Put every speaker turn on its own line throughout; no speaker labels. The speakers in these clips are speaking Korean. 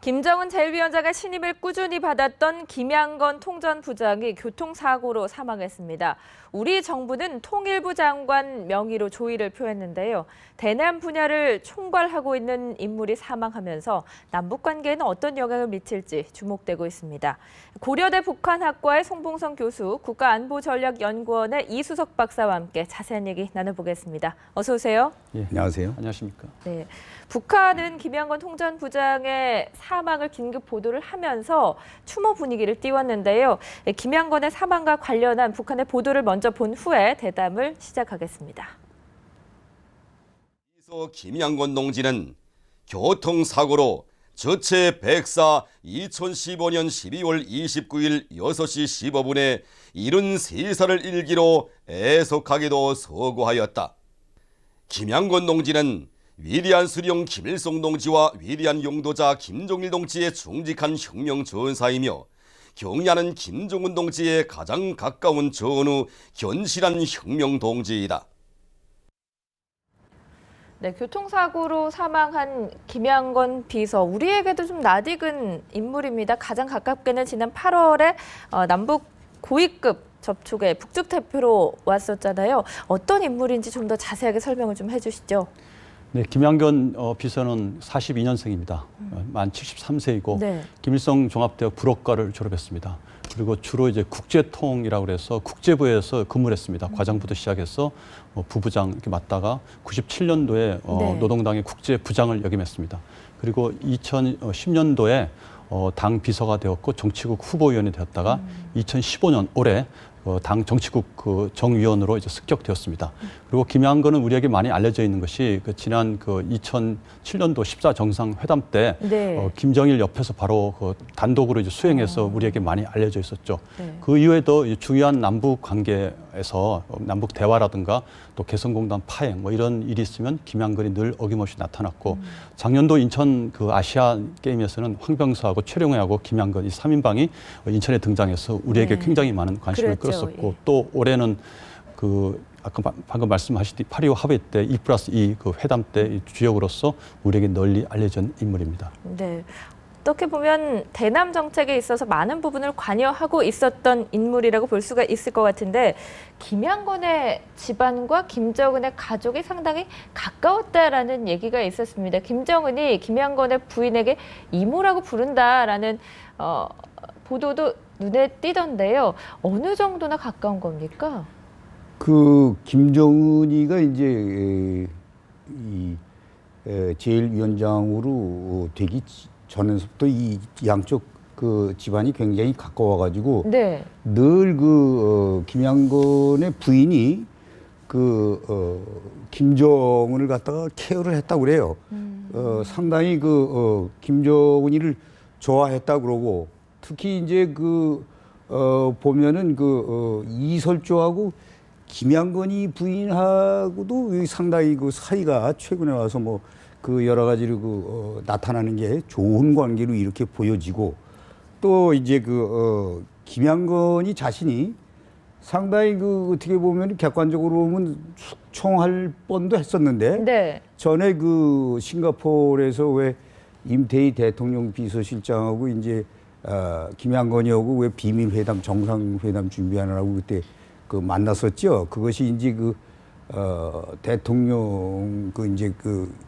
김정은 제1위원장의 신임을 꾸준히 받았던 김양건 통전부장이 교통사고로 사망했습니다. 우리 정부는 통일부 장관 명의로 조의를 표했는데요. 대남 분야를 총괄하고 있는 인물이 사망하면서 남북 관계에는 어떤 영향을 미칠지 주목되고 있습니다. 고려대 북한학과의 송봉성 교수, 국가안보전략연구원의 이수석 박사와 함께 자세한 얘기 나눠보겠습니다. 어서 오세요.
예, 안녕하세요.
안녕하십니까.
네, 북한은 김양건 통전부장의 사망을 긴급 보도를 하면서 추모 분위기를 띄웠는데요. 김양건의 사망과 관련한 북한의 보도를 먼저 본 후에 대담을 시작하겠습니다.
김양건 농지는 교통사고로 저체 백사 2015년 12월 29일 6시 15분에 73살을 일기로 애석하게도 서고하였다. 김양건 농지는 위대한 수령 김일성 동지와 위대한 용도자 김정일 동지의 충직한 혁명 전사이며 경야는 김정은 동지의 가장 가까운 전후 견실한 혁명 동지이다.
네, 교통사고로 사망한 김양건 비서, 우리에게도 좀 낯익은 인물입니다. 가장 가깝게는 지난 8월에 남북 고위급 접촉에 북측 대표로 왔었잖아요. 어떤 인물인지 좀 더 자세하게 설명을 좀 해주시죠.
네, 김양건 비서는 42년생입니다. 만 73세이고
네.
김일성 종합대학 불어과를 졸업했습니다. 그리고 주로 이제 국제통이라고 해서 국제부에서 근무를 했습니다. 과장부터 시작해서 부부장 이렇게 맡다가 97년도에
네.
노동당의 국제부장을 역임했습니다. 그리고 2010년도에 당 비서가 되었고 정치국 후보위원이 되었다가 2015년 올해 당 정치국 정위원으로 이제 습격되었습니다. 그리고 김양건은 우리에게 많이 알려져 있는 것이 지난 2007년도 14 정상회담 때
네.
김정일 옆에서 바로 단독으로 이제 수행해서 우리에게 많이 알려져 있었죠.
네.
그 이후에도 중요한 남북 관계에서 남북 대화라든가 또 개성공단 파행 뭐 이런 일이 있으면 김양건이 늘 어김없이 나타났고 작년도 인천 아시아 게임에서는 황병서하고 최룡해하고 김양건 이 3인방이 인천에 등장해서 우리에게
네.
굉장히 많은 관심을
그랬죠.
끌었었고
예.
또 올해는 아까 방금 말씀하셨듯이 2.25 합의 때 2+2 회담 때 주역으로서 우리에게 널리 알려진 인물입니다.
네. 어떻게 보면 대남 정책에 있어서 많은 부분을 관여하고 있었던 인물이라고 볼 수가 있을 것 같은데, 김양건의 집안과 김정은의 가족이 상당히 가까웠다라는 얘기가 있었습니다. 김정은이 김양건의 부인에게 이모라고 부른다라는 보도도 눈에 띄던데요. 어느 정도나 가까운 겁니까?
김정은이가 이제 제1위원장으로 되기 전에서부터 이 양쪽 집안이 굉장히 가까워가지고
네.
늘 김양건의 부인이 김정은을 갖다가 케어를 했다고 그래요. 상당히 김정은이를 좋아했다 그러고, 특히 이제 보면은 이설조하고 김양건이 부인하고도 상당히 사이가 최근에 와서 여러 가지로 나타나는 게 좋은 관계로 이렇게 보여지고, 또 이제 김양건이 자신이 상당히 어떻게 보면 객관적으로 보면 숙청할 뻔도 했었는데,
네.
전에 싱가포르에서 왜 임태희 대통령 비서실장하고 이제 김양건이하고 왜 비밀회담 정상회담 준비하느라고 그때 만났었죠. 그것이 이제 대통령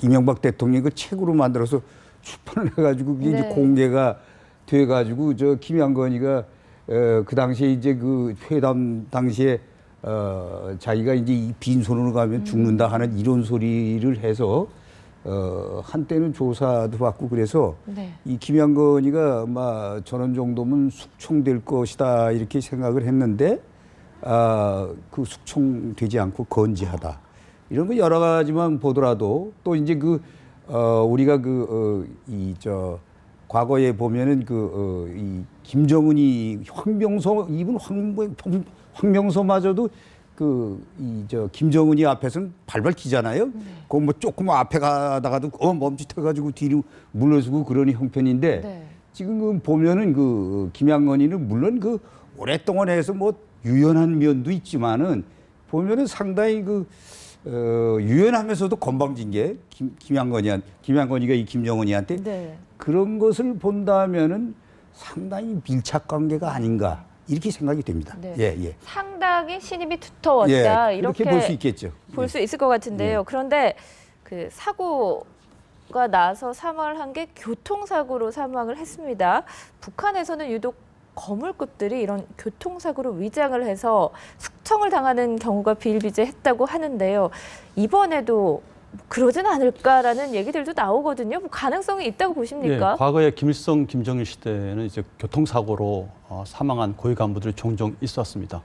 이명박 대통령이 책으로 만들어서 출판을 해가지고 그게
네.
이제 공개가 돼가지고 김양건이가 그 당시에 이제 회담 당시에 자기가 이제 빈손으로 가면 죽는다 하는 이런 소리를 해서 한때는 조사도 받고 그래서
네.
이 김양건이가 아마 저런 정도면 숙청될 것이다 이렇게 생각을 했는데, 숙청되지 않고 건재하다 이런 거 여러 가지만 보더라도, 또 이제 우리가 과거에 보면은 이 김정은이 황병서마저도 김정은이 앞에서는 발발 기잖아요. 조금 앞에 가다가도 멈칫해가지고 뒤로 물러서고 그런 형편인데,
네.
지금 보면은 김양건이는 물론 오랫동안 해서 유연한 면도 있지만은 보면은 상당히 유연하면서도 건방진 게 김양건이가 이 김정은이한테
네.
그런 것을 본다면은 상당히 밀착 관계가 아닌가 이렇게 생각이 됩니다.
네.
예, 예.
상당히 신입이 두터웠다.
예,
이렇게
그렇게 볼 수 있겠죠.
볼 수 있을 것 같은데요. 그런데 그 사고가 나서 사망을 한 게 교통사고로 사망을 했습니다. 북한에서는 유독 거물급들이 이런 교통사고로 위장을 해서 숙청을 당하는 경우가 비일비재했다고 하는데요. 이번에도 그러진 않을까라는 얘기들도 나오거든요. 뭐 가능성이 있다고 보십니까?
예, 과거에 김일성, 김정일 시대에는 이제 교통사고로 사망한 고위 간부들이 종종 있었습니다.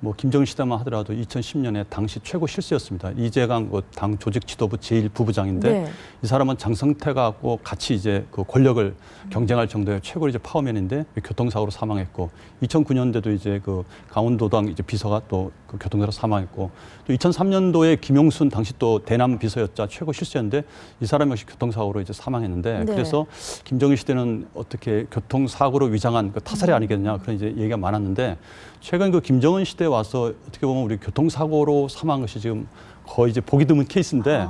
뭐 김정일 시대만 하더라도 2010년에 당시 최고 실세였습니다. 이재강 당 조직 지도부 제1부부장인데
네.
이 사람은 장성택하고 같이 이제 그 권력을 경쟁할 정도의 최고 이제 파워맨인데 교통사고로 사망했고 2009년대도 이제 그 강원도당 이제 비서가 또 그 교통사고로 사망했고 또 2003년도에 김용순 당시 또 대남 비서였자 최고 실세였는데 이 사람 역시 교통사고로 이제 사망했는데
네.
그래서 김정일 시대는 어떻게 교통사고로 위장한 그 타살이 아니겠냐 그런 이제 얘기가 많았는데 최근 그 김정은 시대에 와서 어떻게 보면 우리 교통사고로 사망한 것이 지금 거의 이제 보기 드문 케이스인데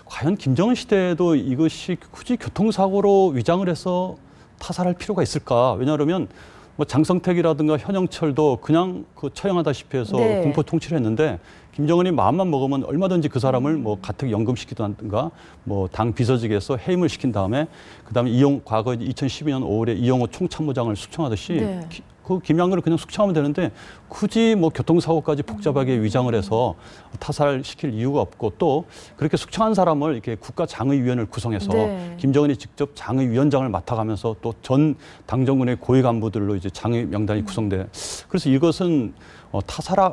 과연 김정은 시대에도 이것이 굳이 교통사고로 위장을 해서 타살할 필요가 있을까? 왜냐하면 뭐 장성택이라든가 현영철도 그냥 그 처형하다시피 해서
네.
공포 통치를 했는데 김정은이 마음만 먹으면 얼마든지 그 사람을 뭐 가택 연금시키든가 뭐 당 비서직에서 해임을 시킨 다음에 그다음에 과거 2012년 5월에 이영호 총참모장을 숙청하듯이
네.
그 김양근을 그냥 숙청하면 되는데 굳이 뭐 교통사고까지 복잡하게 위장을 해서 타살시킬 이유가 없고 또 그렇게 숙청한 사람을 이렇게 국가장의위원회를 구성해서
네.
김정은이 직접 장의위원장을 맡아가면서 또 전 당정군의 고위 간부들로 이제 장의 명단이 구성돼. 그래서 이것은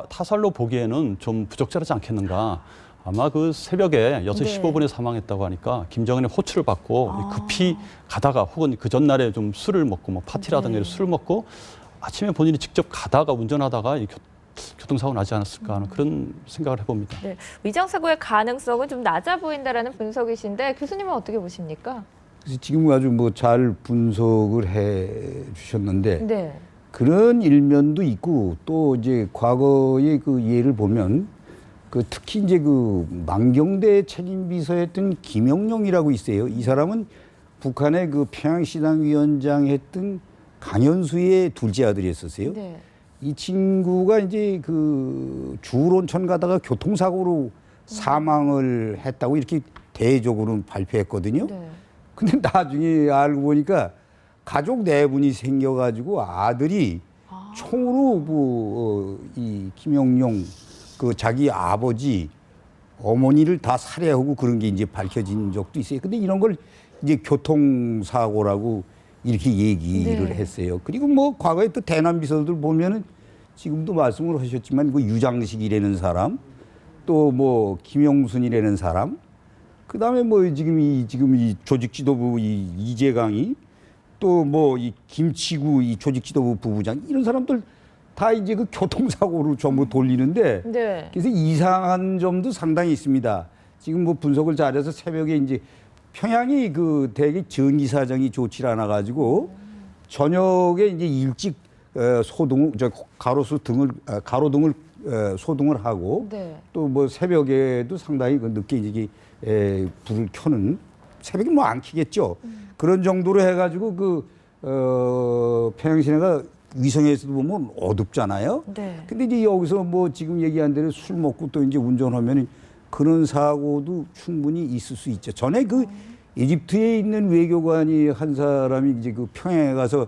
타살로 보기에는 좀 부적절하지 않겠는가. 아마 그 새벽에 6시
네.
15분에 사망했다고 하니까 김정은의 호출을 받고 급히 가다가 혹은 그 전날에 좀 술을 먹고 뭐 파티라든가
네.
술을 먹고 아침에 본인이 직접 가다가 운전하다가 이 교통사고 나지 않았을까 하는 그런 생각을 해봅니다.
네. 위장사고의 가능성은 좀 낮아 보인다라는 분석이신데 교수님은 어떻게 보십니까?
그래서 지금 아주 뭐 잘 분석을 해 주셨는데
네.
그런 일면도 있고 또 이제 과거의 그 예를 보면 그 특히 이제 그 망경대 책임비서였던 김영룡이라고 있어요. 이 사람은 북한의 그 평양시당 위원장 했던 강현수의 둘째 아들이었었어요.
네.
이 친구가 이제 그 주울온천 가다가 교통사고로 사망을 했다고 이렇게 대외적으로 발표했거든요.
네.
근데 나중에 알고 보니까 가족 네 분이 생겨가지고 아들이 총으로 이 김영룡 그 자기 아버지 어머니를 다 살해하고 그런 게 이제 밝혀진 적도 있어요. 근데 이런 걸 이제 교통사고라고 이렇게 얘기를
네.
했어요. 그리고 뭐 과거에 또 대남 비서들 보면은 지금도 말씀을 하셨지만 그 유장식이라는 사람 또 뭐 김용순이라는 사람 그다음에 뭐 지금 이 조직 지도부 이 이재강이 또 뭐 이 김치구 이 조직 지도부 부부장 이런 사람들 다 이제 그 교통사고로 전부 돌리는데
네.
그래서 이상한 점도 상당히 있습니다. 지금 뭐 분석을 잘해서 새벽에 이제 평양이 그 대개 전기 사정이 좋지 않아 가지고 저녁에 이제 일찍 가로등을 소등을 하고
네.
또 뭐 새벽에도 상당히 그 늦게 이제 불을 켜는 새벽에 뭐 안 켜겠죠. 그런 정도로 해가지고 평양 시내가 위성에서도 보면 어둡잖아요.
네.
근데 이제 여기서 뭐 지금 얘기한 대로 술 먹고 또 이제 운전하면 그런 사고도 충분히 있을 수 있죠. 전에 그 이집트에 있는 외교관이 한 사람이 이제 그 평양에 가서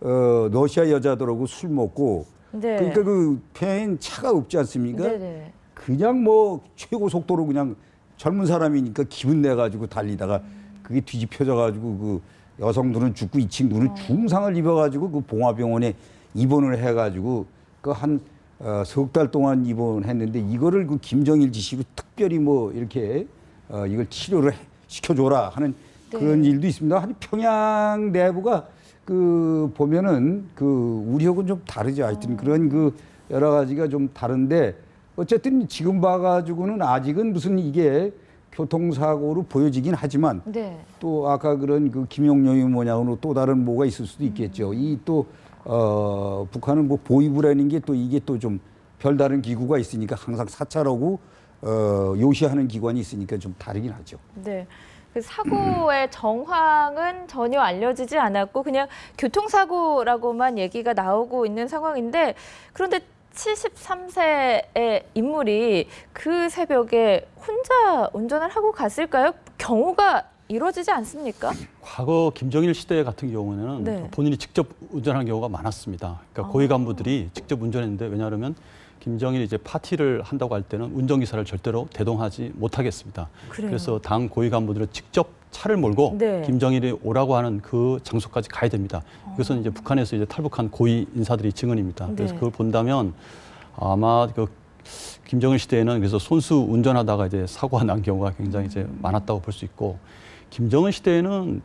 러시아 여자들하고 술 먹고
네.
그러니까 그 평양엔 차가 없지 않습니까?
네네.
그냥 뭐 최고 속도로 그냥 젊은 사람이니까 기분 내 가지고 달리다가 그게 뒤집혀져 가지고 그 여성들은 죽고 이 친구는 중상을 입어 가지고 그 봉화병원에 입원을 해 가지고 그 한 석 달 동안 입원했는데 이거를 그 김정일 지시로 특별히 뭐 이렇게 이걸 치료를 시켜줘라 하는 그런
네.
일도 있습니다. 아니 평양 내부가 그 보면은 그 우리하고는 좀 다르죠. 하여튼 그런 그 여러 가지가 좀 다른데 어쨌든 지금 봐가지고는 아직은 무슨 이게 교통사고로 보여지긴 하지만
네.
또 아까 그런 그 김용룡이 뭐냐고는 또 다른 뭐가 있을 수도 있겠죠. 이 또 북한은 뭐 보위부라는 게 또 이게 또 좀 별다른 기구가 있으니까 항상 사찰하고 요시하는 기관이 있으니까 좀 다르긴 하죠.
네. 그 사고의 정황은 전혀 알려지지 않았고 그냥 교통사고라고만 얘기가 나오고 있는 상황인데 그런데 73세의 인물이 그 새벽에 혼자 운전을 하고 갔을까요? 경우가 이루어지지 않습니까?
과거 김정일 시대 같은 경우는
네.
본인이 직접 운전하는 경우가 많았습니다. 그러니까 고위 간부들이 직접 운전했는데 왜냐하면 김정일이 이제 파티를 한다고 할 때는 운전기사를 절대로 대동하지 못하겠습니다.
그래요.
그래서 당 고위 간부들은 직접 차를 몰고
네.
김정일이 오라고 하는 그 장소까지 가야 됩니다. 이것은 이제 북한에서 이제 탈북한 고위 인사들이 증언입니다. 그래서
네.
그걸 본다면 아마 그 김정일 시대에는 그래서 손수 운전하다가 이제 사고가 난 경우가 굉장히 이제 많았다고 볼 수 있고 김정은 시대에는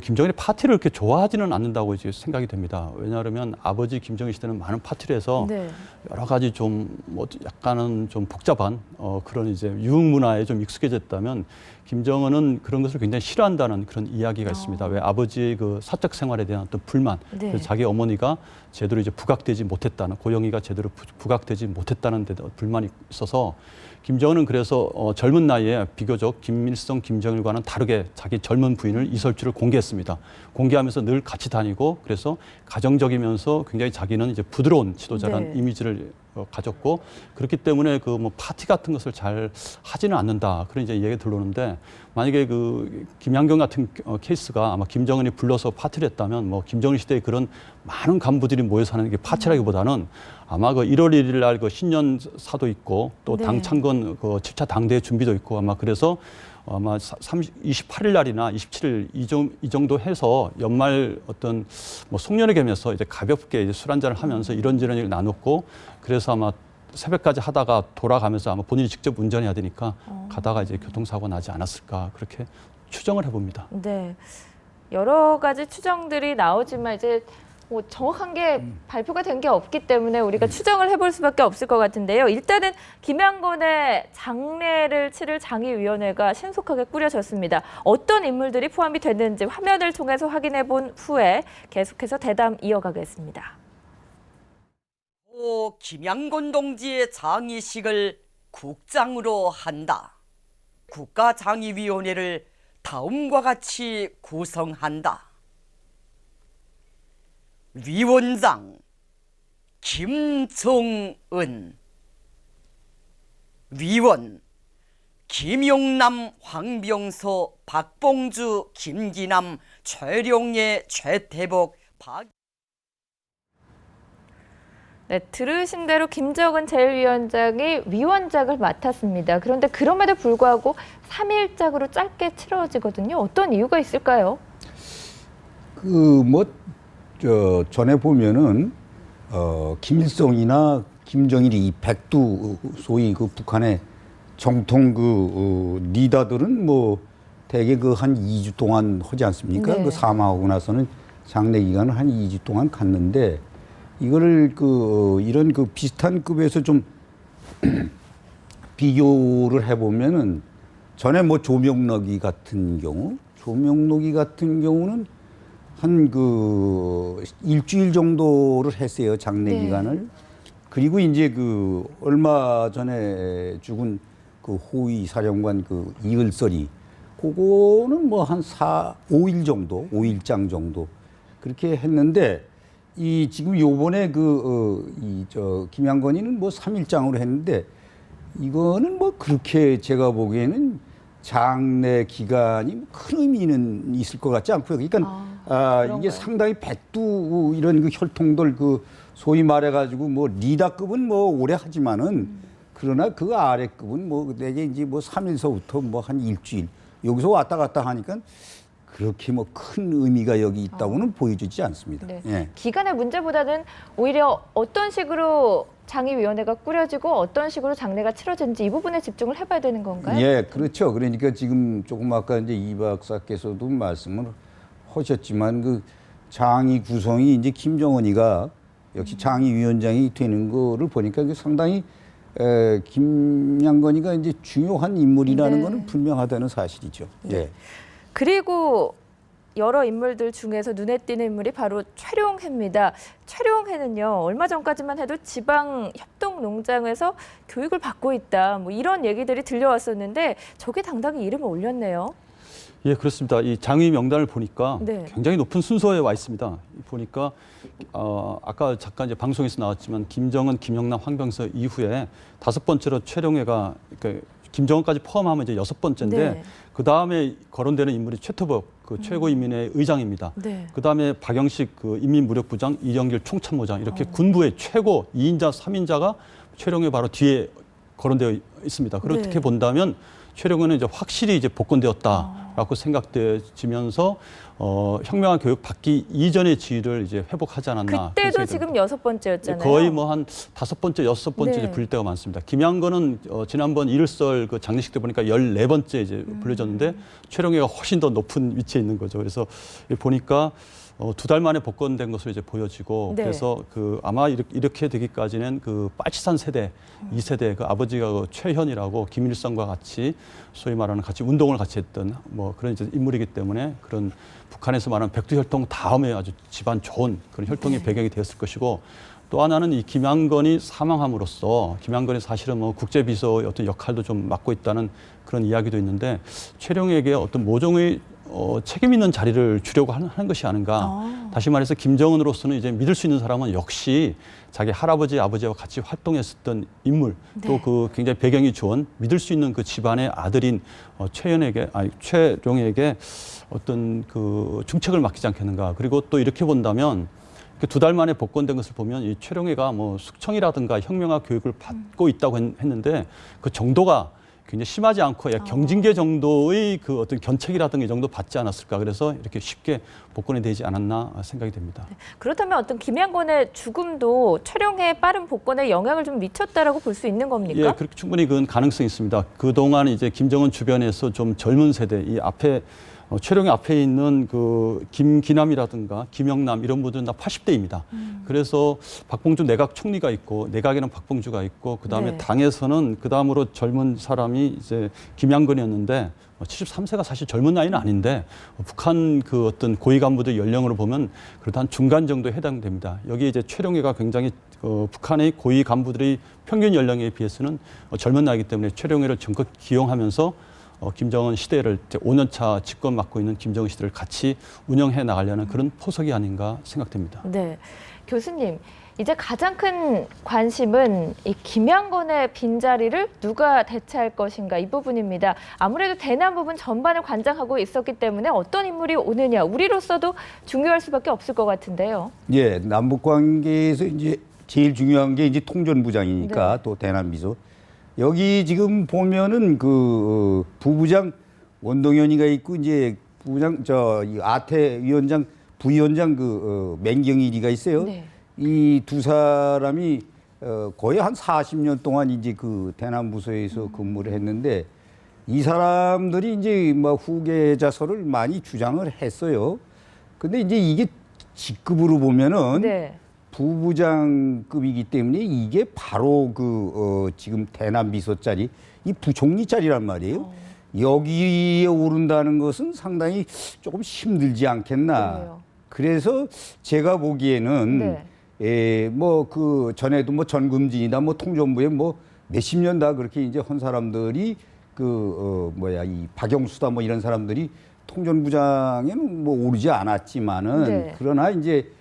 김정일이 파티를 그렇게 좋아하지는 않는다고 이제 생각이 됩니다. 왜냐하면 아버지 김정일 시대는 많은 파티를 해서
네.
여러 가지 좀 뭐 약간은 좀 복잡한 그런 이제 유흥 문화에 좀 익숙해졌다면 김정은은 그런 것을 굉장히 싫어한다는 그런 이야기가 있습니다. 왜 아버지의 그 사적 생활에 대한 어떤 불만,
네.
그래서 자기 어머니가 제대로 이제 부각되지 못했다는 고영이가 제대로 부각되지 못했다는 데 불만이 있어서 김정은은 그래서 젊은 나이에 비교적 김일성, 김정일과는 다르게 자기 젊은 부인을 이설주를 공개했습니다. 공개하면서 늘 같이 다니고 그래서 가정적이면서 굉장히 자기는 이제 부드러운 지도자라는
네.
이미지를 가졌고 그렇기 때문에 그 뭐 파티 같은 것을 잘 하지는 않는다 그런 이제 얘기가 들어오는데 만약에 그 김양경 같은 케이스가 아마 김정은이 불러서 파티를 했다면 뭐 김정일 시대에 그런 많은 간부들이 모여서 하는 게 파티라기보다는 아마 그 1월 1일 날 그 신년사도 있고 또
네.
당 창건 그 7차 당대회 준비도 있고 아마 그래서 아마 28일 날이나 27일 이 정도 해서 연말 어떤 뭐 송년회 겸해서 이제 가볍게 이제 술 한잔을 하면서 이런저런 얘기를 나눴고 그래서 아마 새벽까지 하다가 돌아가면서 아마 본인이 직접 운전해야 되니까 가다가 이제 교통사고가 나지 않았을까 그렇게 추정을 해봅니다.
네. 여러 가지 추정들이 나오지만 이제 뭐 정확한 게 발표가 된 게 없기 때문에 우리가 추정을 해볼 수밖에 없을 것 같은데요. 일단은 김양건의 장례를 치를 장의위원회가 신속하게 꾸려졌습니다. 어떤 인물들이 포함이 됐는지 화면을 통해서 확인해 본 후에 계속해서 대담 이어가겠습니다.
김양건 동지의 장의식을 국장으로 한다. 국가장의위원회를 다음과 같이 구성한다. 위원장 김정은, 위원 김용남, 황병서, 박봉주, 김기남, 최룡예, 최태복,
네, 들으신 대로 김정은 제1위원장이 위원장을 맡았습니다. 그런데 그럼에도 불구하고 3일장으로 짧게 치러지거든요. 어떤 이유가 있을까요?
전에 보면은 김일성이나 김정일이 이 백두 소위 그 북한의 정통 리더들은 뭐 대개 그 한 2주 동안 하지 않습니까?
네.
그 사망하고 나서는 장례 기간을 한 2주 동안 갔는데 이거를 이런 비슷한 급에서 좀 비교를 해보면은 전에 뭐 조명록이 같은 경우는 한 일주일 정도를 했어요, 장례
네.
기간을. 그리고 이제 얼마 전에 죽은 호위 사령관 이을설이 그거는 뭐 한 5일 정도, 5일장 정도 그렇게 했는데 지금 요번에 김양건이는 뭐 3일장으로 했는데 이거는 뭐 그렇게 제가 보기에는 장례 기간이 큰 의미는 있을 것 같지 않고요. 그러니까 이게 상당히 백두 이런 혈통들 소위 말해가지고 뭐 리더급은 뭐 오래 하지만은 그러나 그 아래급은 뭐 내게 이제 뭐 3일서부터 뭐 한 일주일 여기서 왔다 갔다 하니까 그렇게 뭐 큰 의미가 여기 있다고는 보여지지 않습니다.
네.
예.
기간의 문제보다는 오히려 어떤 식으로 장의위원회가 꾸려지고 어떤 식으로 장례가 치러지는지 이 부분에 집중을 해봐야 되는 건가요?
예, 그렇죠. 그러니까 지금 조금 아까 이제 이 박사께서도 말씀을 하셨지만 장의 구성이 이제 김정은이가 역시 장의위원장이 되는 거를 보니까 상당히 김양건이가 이제 중요한 인물이라는
네.
거는 분명하다는 사실이죠. 예.
그리고 여러 인물들 중에서 눈에 띄는 인물이 바로 최룡해입니다. 최룡해는요, 얼마 전까지만 해도 지방 협동농장에서 교육을 받고 있다, 뭐 이런 얘기들이 들려왔었는데 저게 당당히 이름을 올렸네요.
예, 그렇습니다. 이 장위 명단을 보니까
네.
굉장히 높은 순서에 와 있습니다. 보니까 아까 잠깐 이제 방송에서 나왔지만 김정은, 김영남, 황병서 이후에 5번째로 최룡해가 그러니까 김정은까지 포함하면 이제 6번째인데
네.
그 다음에 거론되는 인물이 최토복 그 최고인민회 의장입니다.
네.
그 다음에 박영식 그 인민무력부장, 이영길 총참모장 이렇게 군부의 최고 2인자, 3인자가 최룡해 바로 뒤에 거론되어 있습니다. 그렇게
네.
본다면 최룡해는 이제 확실히 이제 복권되었다라고 생각되면서 혁명한 교육 받기 이전의 지위를 이제 회복하지 않았나.
그때도 지금 6번째였잖아요.
거의 뭐 한 5번째, 6번째
네.
이제 불릴 때가 많습니다. 김양건은 지난번 일설 그 장례식 때 보니까 14번째 이제 불려졌는데 최룡해가 훨씬 더 높은 위치에 있는 거죠. 그래서 보니까 2달 만에 복권된 것으로 이제 보여지고
네.
그래서 그 아마 이렇게 되기까지는 그 빨치산 세대, 2세대 그 아버지가 그 최현이라고 김일성과 같이 소위 말하는 같이 운동을 같이 했던 뭐 그런 이제 인물이기 때문에 그런 북한에서 말하는 백두혈통 다음에 아주 집안 좋은 그런 혈통의
네.
배경이 되었을 것이고 또 하나는 이 김양건이 사망함으로써 김양건이 사실은 뭐 국제비서의 어떤 역할도 좀 맡고 있다는 그런 이야기도 있는데 최룡해에게 어떤 모종의 책임 있는 자리를 주려고 하는 것이 아닌가. 다시 말해서 김정은으로서는 이제 믿을 수 있는 사람은 역시 자기 할아버지, 아버지와 같이 활동했었던 인물,
네.
또 그 굉장히 배경이 좋은 믿을 수 있는 그 집안의 아들인 최룡해에게 어떤 그 중책을 맡기지 않겠는가. 그리고 또 이렇게 본다면 2달 만에 복권된 것을 보면 이 최룡해가 뭐 숙청이라든가 혁명화 교육을 받고 있다고 했는데 그 정도가 굉장히 심하지 않고 경징계 정도의 그 어떤 견책이라든가 이 정도 받지 않았을까. 그래서 이렇게 쉽게 복권이 되지 않았나 생각이 됩니다.
그렇다면 어떤 김양건의 죽음도 최룡해의 빠른 복권에 영향을 좀 미쳤다라고 볼 수 있는 겁니까?
예, 그렇게 충분히 그건 가능성이 있습니다. 그동안 이제 김정은 주변에서 좀 젊은 세대, 이 앞에 최룡해 앞에 있는 그 김기남이라든가 김영남 이런 분들은 다 80대입니다. 그래서 박봉주 내각 총리가 있고 내각에는 박봉주가 있고 그다음에
네.
당에서는 그다음으로 젊은 사람이 이제 김양건이었는데 73세가 사실 젊은 나이는 아닌데 북한 그 어떤 고위 간부들 연령으로 보면 그래도 한 중간 정도에 해당됩니다. 여기 이제 최룡해가 굉장히 북한의 고위 간부들의 평균 연령에 비해서는 젊은 나이기 때문에 최룡해를 적극 기용하면서 김정은 시대를 5년차 집권 맡고 있는 김정은 시대를 같이 운영해 나가려는 그런 포석이 아닌가 생각됩니다.
네, 교수님, 이제 가장 큰 관심은 이 김양건의 빈자리를 누가 대체할 것인가 이 부분입니다. 아무래도 대남 부분 전반을 관장하고 있었기 때문에 어떤 인물이 오느냐 우리로서도 중요할 수밖에 없을 것 같은데요.
예, 남북 관계에서 이제 제일 중요한 게 이제 통전부장이니까
네.
또 대남비서. 여기 지금 보면은 그 부부장 원동현이가 있고 이제 부부장 이 아태 위원장 부위원장 맹경일이가 있어요.
네.
이 두 사람이 거의 한 40년 동안 이제 그 대남 부서에서 근무를 했는데 이 사람들이 이제 뭐 후계자설을 많이 주장을 했어요. 근데 이제 이게 직급으로 보면은
네.
부부장급이기 때문에 이게 바로 지금 대남 비서 자리, 이 부총리 자리란 말이에요. 여기에 오른다는 것은 상당히 조금 힘들지 않겠나.
그래요.
그래서 제가 보기에는
네.
뭐 그 전에도 뭐 전금진이나 뭐 통전부에 뭐 몇십 년 다 그렇게 이제 헌 사람들이 이 박영수다 뭐 이런 사람들이 통전부장에는 뭐 오르지 않았지만은
네.
그러나 이제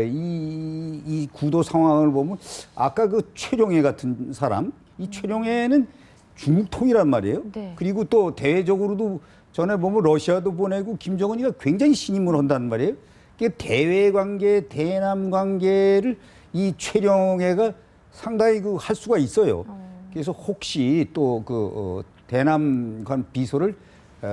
이 구도 상황을 보면 아까 그 최룡해 같은 사람, 이 최룡해는 중국 통이란 말이에요.
네.
그리고 또 대외적으로도 전에 보면 러시아도 보내고 김정은이가 굉장히 신임을 한단 말이에요. 그러니까 대외 관계, 대남 관계를 이 최룡해가 상당히 할 수가 있어요. 그래서 혹시 또 대남 관 비서를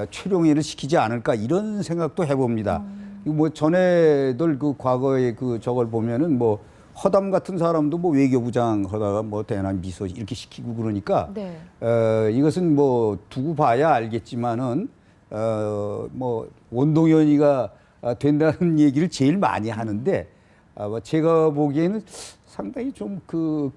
최룡해를 시키지 않을까 이런 생각도 해봅니다. 뭐 전에들 그 과거에 저걸 보면은 뭐 허담 같은 사람도 뭐 외교부장 하다가 뭐 대남 비서 이렇게 시키고 그러니까
네.
이것은 뭐 두고 봐야 알겠지만은 뭐 원동현이가 된다는 얘기를 제일 많이 하는데 제가 보기에는 상당히 좀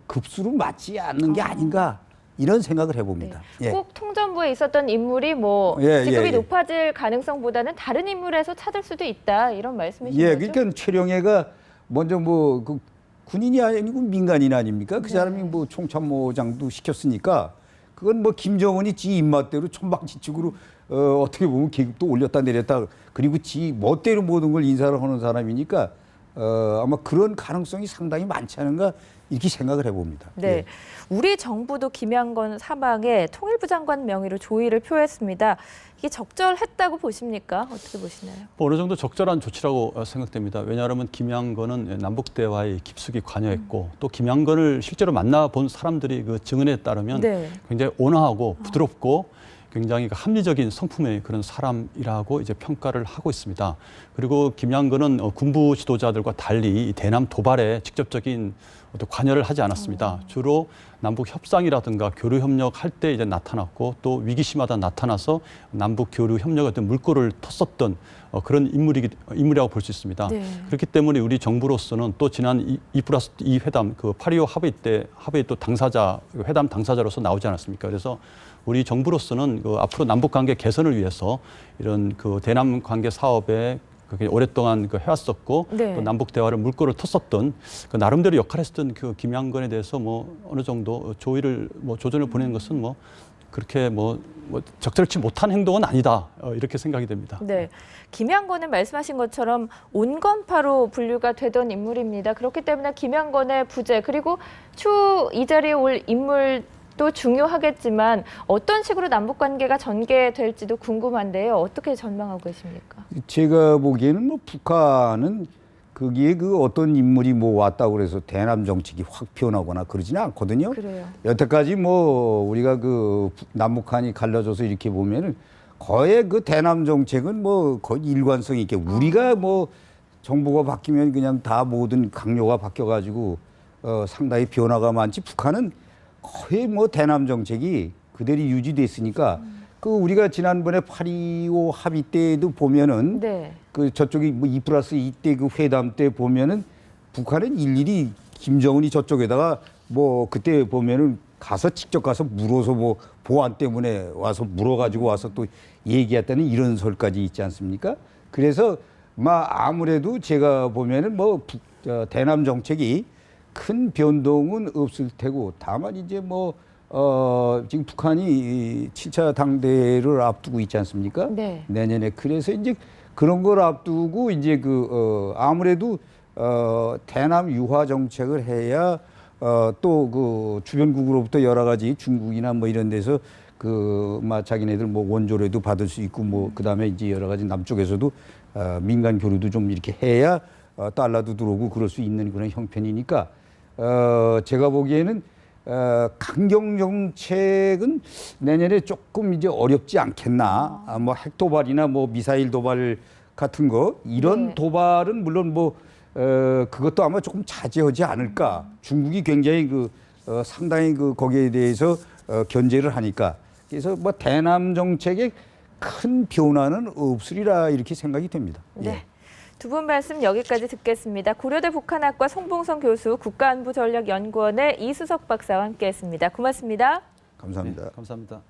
급수로 맞지 않는 게 아닌가 이런 생각을 해봅니다.
네.
예.
꼭 통전부에 있었던 인물이 뭐
예,
직급이
예, 예.
높아질 가능성보다는 다른 인물에서 찾을 수도 있다 이런 말씀이신
예,
거죠?
그러니까 최룡해가 먼저 뭐 그 군인이 아니고 민간인 아닙니까? 그 사람이 뭐 총참모장도 시켰으니까 그건 뭐 김정은이 지 입맛대로 천방지축으로 어떻게 보면 계급도 올렸다 내렸다 그리고 지 멋대로 모든 걸 인사를 하는 사람이니까 아마 그런 가능성이 상당히 많지 않은가 이렇게 생각을 해봅니다.
네,
예.
우리 정부도 김양건 사망에 통일부 장관 명의로 조의를 표했습니다. 이게 적절했다고 보십니까? 어떻게 보시나요?
뭐 어느 정도 적절한 조치라고 생각됩니다. 왜냐하면 김양건은 남북 대화에 깊숙이 관여했고 또 김양건을 실제로 만나본 사람들이 그 증언에 따르면
네.
굉장히 온화하고 부드럽고 굉장히 합리적인 성품의 그런 사람이라고 이제 평가를 하고 있습니다. 그리고 김양건은 군부 지도자들과 달리 이 대남 도발에 직접적인 어떤 관여를 하지 않았습니다. 주로 남북 협상이라든가 교류 협력할 때 이제 나타났고 또 위기시마다 나타나서 남북 교류 협력의 어떤 물꼬를 텄었던 그런 인물이라고 볼 수 있습니다.
네.
그렇기 때문에 우리 정부로서는 또 지난 2+2 회담 그 8.25 합의 또 당사자 회담 당사자로서 나오지 않았습니까? 그래서 우리 정부로서는 그 앞으로 남북 관계 개선을 위해서 이런 그 대남 관계 사업에 그게 오랫동안 그 해왔었고
네.
또 남북 대화를 물꼬를 텄었던 그 나름대로 역할했었던 그 김양건에 대해서 뭐 어느 정도 조의를 뭐 조전을 보내는 것은 뭐 그렇게 뭐 적절치 못한 행동은 아니다 이렇게 생각이 됩니다.
네, 김양건은 말씀하신 것처럼 온건파로 분류가 되던 인물입니다. 그렇기 때문에 김양건의 부재 그리고 추후 이 자리에 올 인물도 중요하겠지만 어떤 식으로 남북 관계가 전개될지도 궁금한데요. 어떻게 전망하고 계십니까?
제가 보기에는 뭐 북한은 거기에 그 어떤 인물이 뭐 왔다고 그래서 대남 정책이 확 변하거나 그러지는 않거든요.
그래요.
여태까지 뭐 우리가 그 남북한이 갈라져서 이렇게 보면은 거의 그 대남 정책은 뭐 거의 일관성 있게 우리가 뭐 정부가 바뀌면 그냥 다 모든 강요가 바뀌어가지고 상당히 변화가 많지 북한은 거의 뭐 대남 정책이 그대로 유지됐으니까 그 우리가 지난번에 8.25 합의 때도 보면은
네.
그 저쪽이 뭐 2+2 때 그 회담 때 보면은 북한은 일일이 김정은이 저쪽에다가 뭐 그때 보면은 가서 직접 가서 물어서 뭐 보안 때문에 와서 물어가지고 와서 또 얘기했다는 이런 설까지 있지 않습니까? 그래서 아무래도 제가 보면은 뭐 대남 정책이 큰 변동은 없을 테고 다만 이제 지금 북한이 7차 당대를 앞두고 있지 않습니까?
네.
내년에. 그래서 이제 그런 걸 앞두고 이제 아무래도 대남 유화 정책을 해야 또 그 주변국으로부터 여러 가지 중국이나 뭐 이런 데서 자기네들 뭐 원조라도 받을 수 있고 뭐 그다음에 이제 여러 가지 남쪽에서도 민간 교류도 좀 이렇게 해야 달러도 들어오고 그럴 수 있는 그런 형편이니까 제가 보기에는 강경 정책은 내년에 조금 이제 어렵지 않겠나. 뭐 핵 도발이나 뭐 미사일 도발 같은 거 이런
네.
도발은 물론 그것도 아마 조금 자제하지 않을까. 중국이 굉장히 상당히 거기에 대해서 견제를 하니까. 그래서 뭐 대남 정책에 큰 변화는 없으리라 이렇게 생각이 됩니다.
네. 두 분 말씀 여기까지 듣겠습니다. 고려대 북한학과 송봉선 교수, 국가안보전략연구원의 이수석 박사와 함께했습니다. 고맙습니다.
감사합니다.
네, 감사합니다.